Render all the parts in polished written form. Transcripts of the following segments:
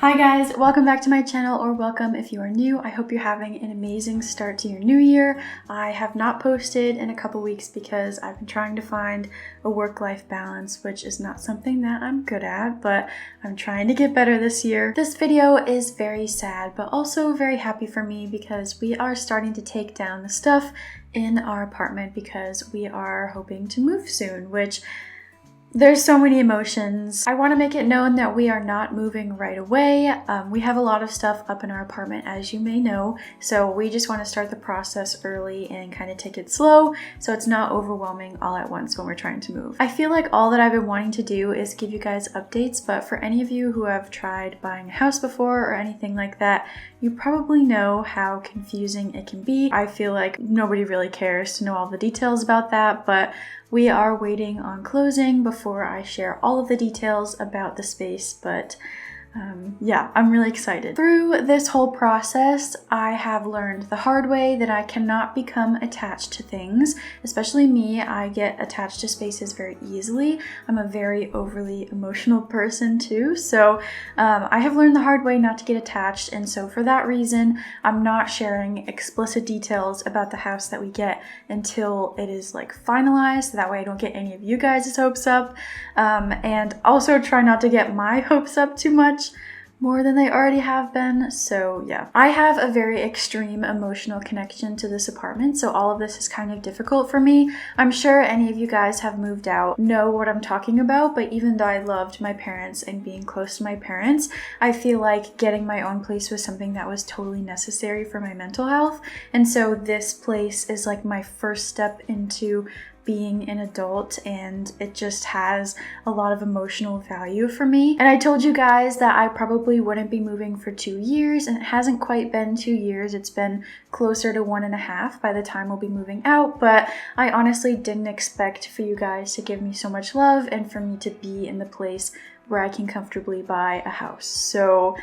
Hi guys, welcome back to my channel, or welcome if you are new. I hope you're having an amazing start to your new year. I have not posted in a couple weeks because I've been trying to find a work-life balance, which is not something that I'm good at, but I'm trying to get better this year. This video is very sad, but also very happy for me because we are starting to take down the stuff in our apartment because we are hoping to move soon, which there's so many emotions. I want to make it known that we are not moving right away. We have a lot of stuff up in our apartment, as you may know, so we just want to start the process early and kind of take it slow so it's not overwhelming all at once when we're trying to move. I feel like all that I've been wanting to do is give you guys updates, but for any of you who have tried buying a house before or anything like that, you probably know how confusing it can be. I feel like nobody really cares to know all the details about that, but we are waiting on closing before I share all of the details about the space, but yeah, I'm really excited. Through this whole process, I have learned the hard way that I cannot become attached to things, especially me. I get attached to spaces very easily. I'm a very overly emotional person too, so I have learned the hard way not to get attached, and so for that reason, I'm not sharing explicit details about the house that we get until it is like finalized, so that way I don't get any of you guys' hopes up, and also try not to get my hopes up too much, more than they already have been. So yeah, I have a very extreme emotional connection to this apartment, so all of this is kind of difficult for me. I'm sure any of you guys have moved out know what I'm talking about, but even though I loved my parents and being close to my parents, I feel like getting my own place was something that was totally necessary for my mental health, and so this place is like my first step into being an adult, and it just has a lot of emotional value for me. And I told you guys that I probably wouldn't be moving for 2 years, and it hasn't quite been 2 years. It's been closer to 1.5 by the time we'll be moving out, but I honestly didn't expect for you guys to give me so much love and for me to be in the place where I can comfortably buy a house. So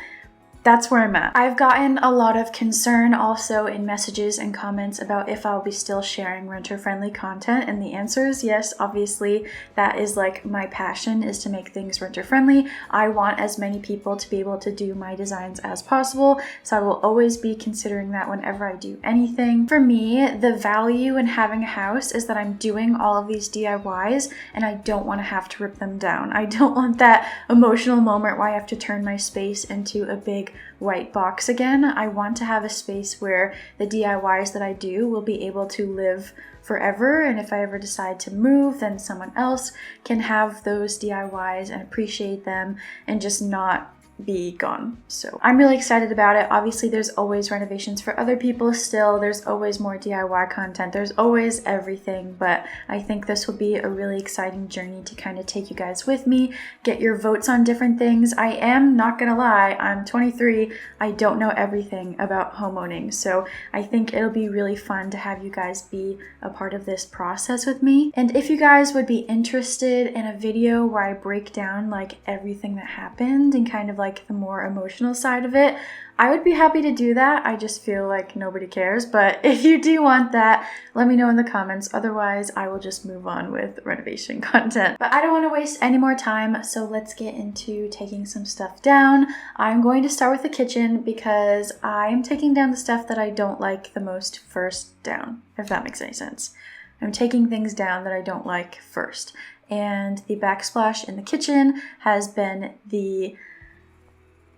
that's where I'm at. I've gotten a lot of concern also in messages and comments about if I'll be still sharing renter-friendly content, and the answer is yes. Obviously, that is like my passion, is to make things renter-friendly. I want as many people to be able to do my designs as possible, so I will always be considering that whenever I do anything. For me, the value in having a house is that I'm doing all of these DIYs and I don't want to have to rip them down. I don't want that emotional moment where I have to turn my space into a big white box again. I want to have a space where the DIYs that I do will be able to live forever, and if I ever decide to move, then someone else can have those DIYs and appreciate them and just not be gone. So I'm really excited about it. Obviously, there's always renovations for other people still. There's always more DIY content. There's always everything, but I think this will be a really exciting journey to kind of take you guys with me, get your votes on different things. I am not gonna lie, I'm 23. I don't know everything about homeowning, so I think it'll be really fun to have you guys be a part of this process with me. And if you guys would be interested in a video where I break down like everything that happened and kind of like the more emotional side of it, I would be happy to do that. I just feel like nobody cares, but if you do want that, let me know in the comments. Otherwise, I will just move on with renovation content. But I don't want to waste any more time, so let's get into taking some stuff down. I'm going to start with the kitchen because I'm taking down the stuff that I don't like the most first down, if that makes any sense. I'm taking things down that I don't like first. And the backsplash in the kitchen has been the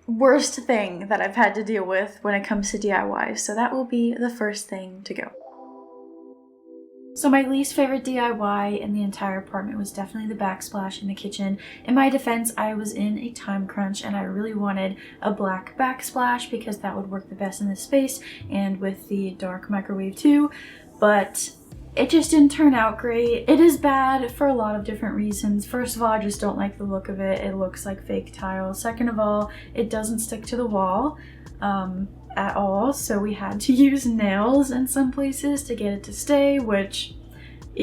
worst thing that I've had to deal with when it comes to DIY, so that will be the first thing to go. So my least favorite DIY in the entire apartment was definitely the backsplash in the kitchen. In my defense, I was in a time crunch and I really wanted a black backsplash because that would work the best in this space and with the dark microwave too, but it just didn't turn out great. It is bad for a lot of different reasons. First of all, I just don't like the look of it. It looks like fake tile. Second of all, it doesn't stick to the wall at all, so we had to use nails in some places to get it to stay, which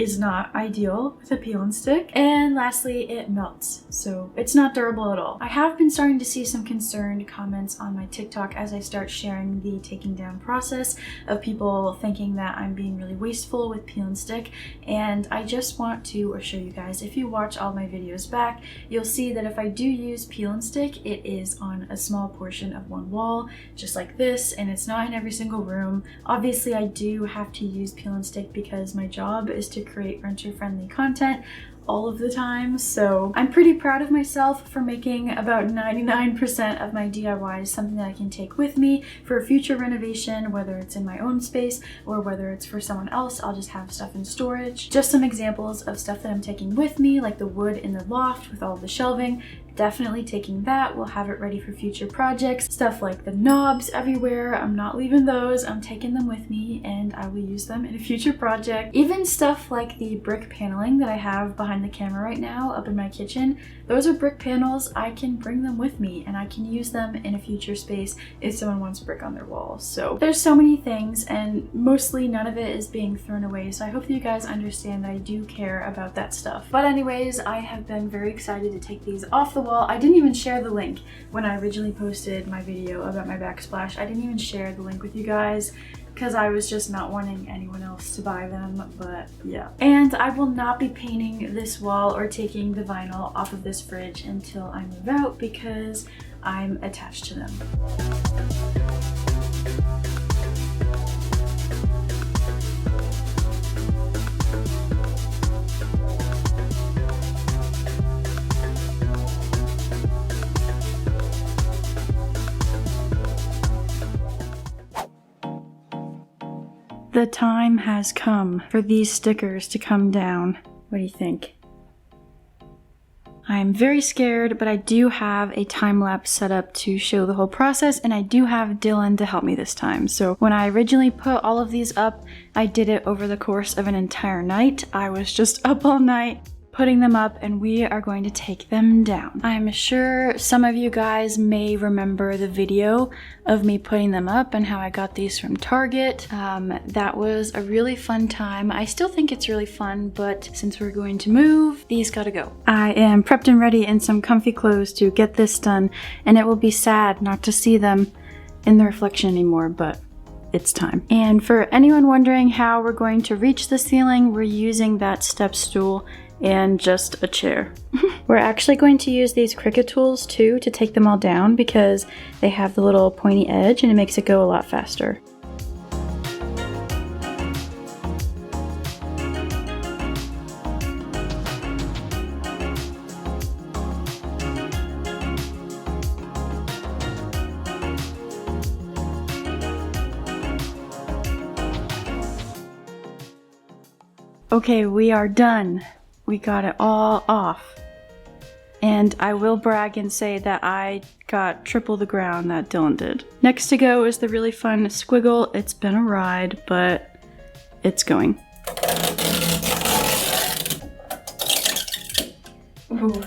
is not ideal with a peel and stick. And lastly, it melts, so it's not durable at all. I have been starting to see some concerned comments on my TikTok as I start sharing the taking down process of people thinking that I'm being really wasteful with peel and stick, and I just want to assure you guys, if you watch all my videos back, you'll see that if I do use peel and stick, it is on a small portion of one wall, just like this, and it's not in every single room. Obviously, I do have to use peel and stick because my job is to create renter-friendly content all of the time, so I'm pretty proud of myself for making about 99% of my DIYs something that I can take with me for a future renovation, whether it's in my own space or whether it's for someone else. I'll just have stuff in storage. Just some examples of stuff that I'm taking with me, like the wood in the loft with all the shelving. Definitely taking that. We'll have it ready for future projects. Stuff like the knobs everywhere, I'm not leaving those. I'm taking them with me and I will use them in a future project. Even stuff like the brick paneling that I have behind the camera right now up in my kitchen, those are brick panels. I can bring them with me and I can use them in a future space if someone wants brick on their walls. So there's so many things, and mostly none of it is being thrown away. So I hope that you guys understand that I do care about that stuff. But anyways, I have been very excited to take these off the wall. I didn't even share the link when I originally posted my video about my backsplash. I didn't even share the link with you guys because I was just not wanting anyone else to buy them, but yeah. And I will not be painting this wall or taking the vinyl off of this fridge until I move out because I'm attached to them. The time has come for these stickers to come down. What do you think? I'm very scared, but I do have a time-lapse set up to show the whole process, and I do have Dylan to help me this time. So when I originally put all of these up, I did it over the course of an entire night. I was just up all night putting them up, and we are going to take them down. I'm sure some of you guys may remember the video of me putting them up and how I got these from Target. That was a really fun time. I still think it's really fun, but since we're going to move, these gotta go. I am prepped and ready in some comfy clothes to get this done, and it will be sad not to see them in the reflection anymore, but it's time. And for anyone wondering how we're going to reach the ceiling, we're using that step stool and just a chair. We're actually going to use these Cricut tools too to take them all down because they have the little pointy edge and it makes it go a lot faster. Okay, we are done. We got it all off. And I will brag and say that I got triple the ground that Dylan did. Next to go is the really fun squiggle. It's been a ride, but it's going. Ooh.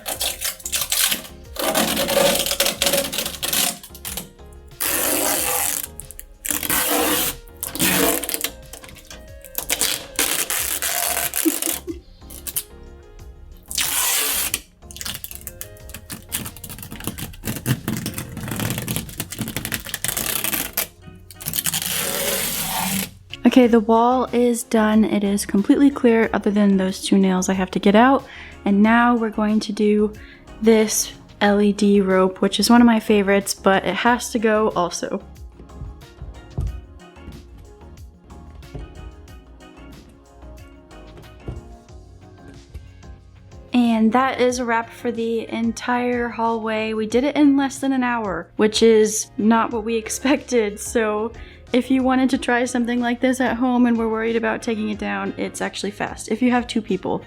Okay, the wall is done. It is completely clear other than those two nails I have to get out. And now we're going to do this LED rope, which is one of my favorites, but it has to go also. And that is a wrap for the entire hallway. We did it in less than an hour, which is not what we expected. So if you wanted to try something like this at home and were worried about taking it down, it's actually fast if you have two people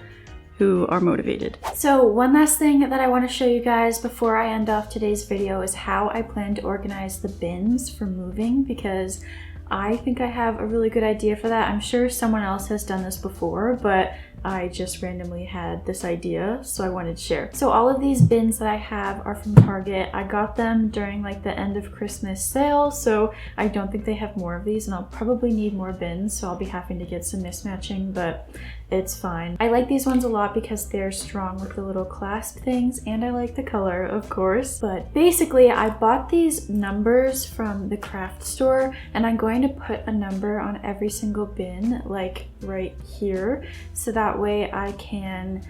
who are motivated. So one last thing that I want to show you guys before I end off today's video is how I plan to organize the bins for moving, because I think I have a really good idea for that. I'm sure someone else has done this before, but I just randomly had this idea, so I wanted to share. So all of these bins that I have are from Target. I got them during like the end of Christmas sale, so I don't think they have more of these, and I'll probably need more bins, so I'll be having to get some mismatching, but it's fine. I like these ones a lot because they're strong with the little clasp things, and I like the color, of course. But basically, I bought these numbers from the craft store, and I'm going to put a number on every single bin, like right here, so that way I can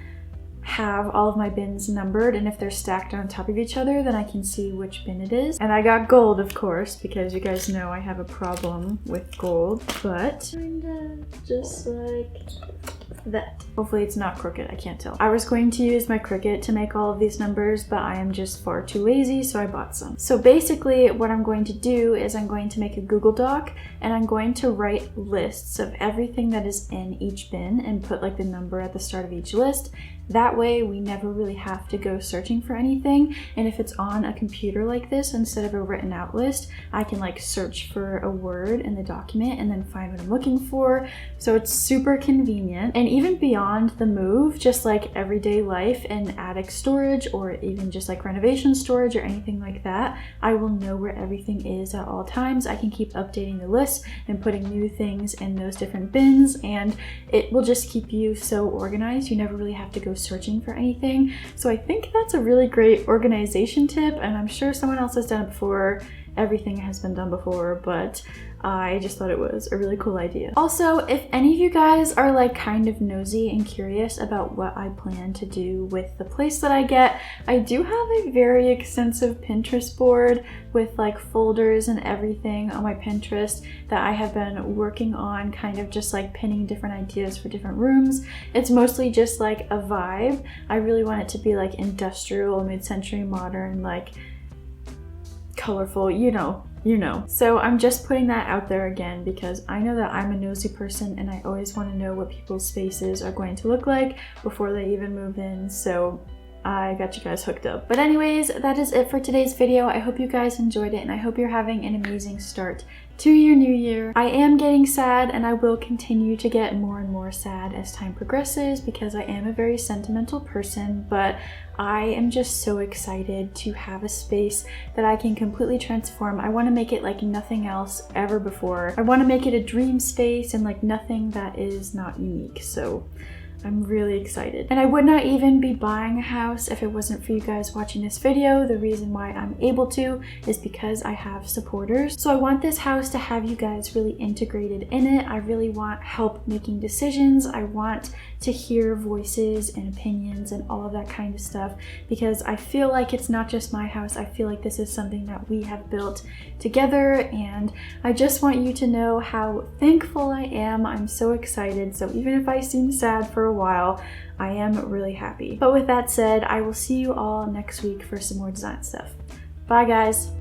have all of my bins numbered, and if they're stacked on top of each other, then I can see which bin it is. And I got gold, of course, because you guys know I have a problem with gold, but kinda just like that. Hopefully it's not crooked, I can't tell. I was going to use my Cricut to make all of these numbers, but I am just far too lazy, so I bought some. So basically what I'm going to do is I'm going to make a Google Doc, and I'm going to write lists of everything that is in each bin and put like the number at the start of each list. That way we never really have to go searching for anything, and if it's on a computer like this instead of a written out list, I can like search for a word in the document and then find what I'm looking for. So it's super convenient. And even beyond the move, just like everyday life and attic storage, or even just like renovation storage or anything like that, I will know where everything is at all times. I can keep updating the list and putting new things in those different bins, and it will just keep you so organized. You never really have to go searching for anything. So I think that's a really great organization tip, and I'm sure someone else has done it before. Everything has been done before, but I just thought it was a really cool idea. Also, if any of you guys are like kind of nosy and curious about what I plan to do with the place that I get, I do have a very extensive Pinterest board with like folders and everything on my Pinterest that I have been working on, kind of just like pinning different ideas for different rooms. It's mostly just like a vibe. I really want it to be like industrial, mid-century modern, like colorful, you know. So I'm just putting that out there again because I know that I'm a nosy person and I always want to know what people's spaces are going to look like before they even move in. So I got you guys hooked up. But anyways, that is it for today's video. I hope you guys enjoyed it, and I hope you're having an amazing start to your new year. I am getting sad, and I will continue to get more and more sad as time progresses because I am a very sentimental person, but I am just so excited to have a space that I can completely transform. I want to make it like nothing else ever before. I want to make it a dream space and like nothing that is not unique. So I'm really excited. And I would not even be buying a house if it wasn't for you guys watching this video. The reason why I'm able to is because I have supporters. So I want this house to have you guys really integrated in it. I really want help making decisions. I want to hear voices and opinions and all of that kind of stuff, because I feel like it's not just my house. I feel like this is something that we have built together, and I just want you to know how thankful I am. I'm so excited. So even if I seem sad for a while, I am really happy. But with that said, I will see you all next week for some more design stuff. Bye guys.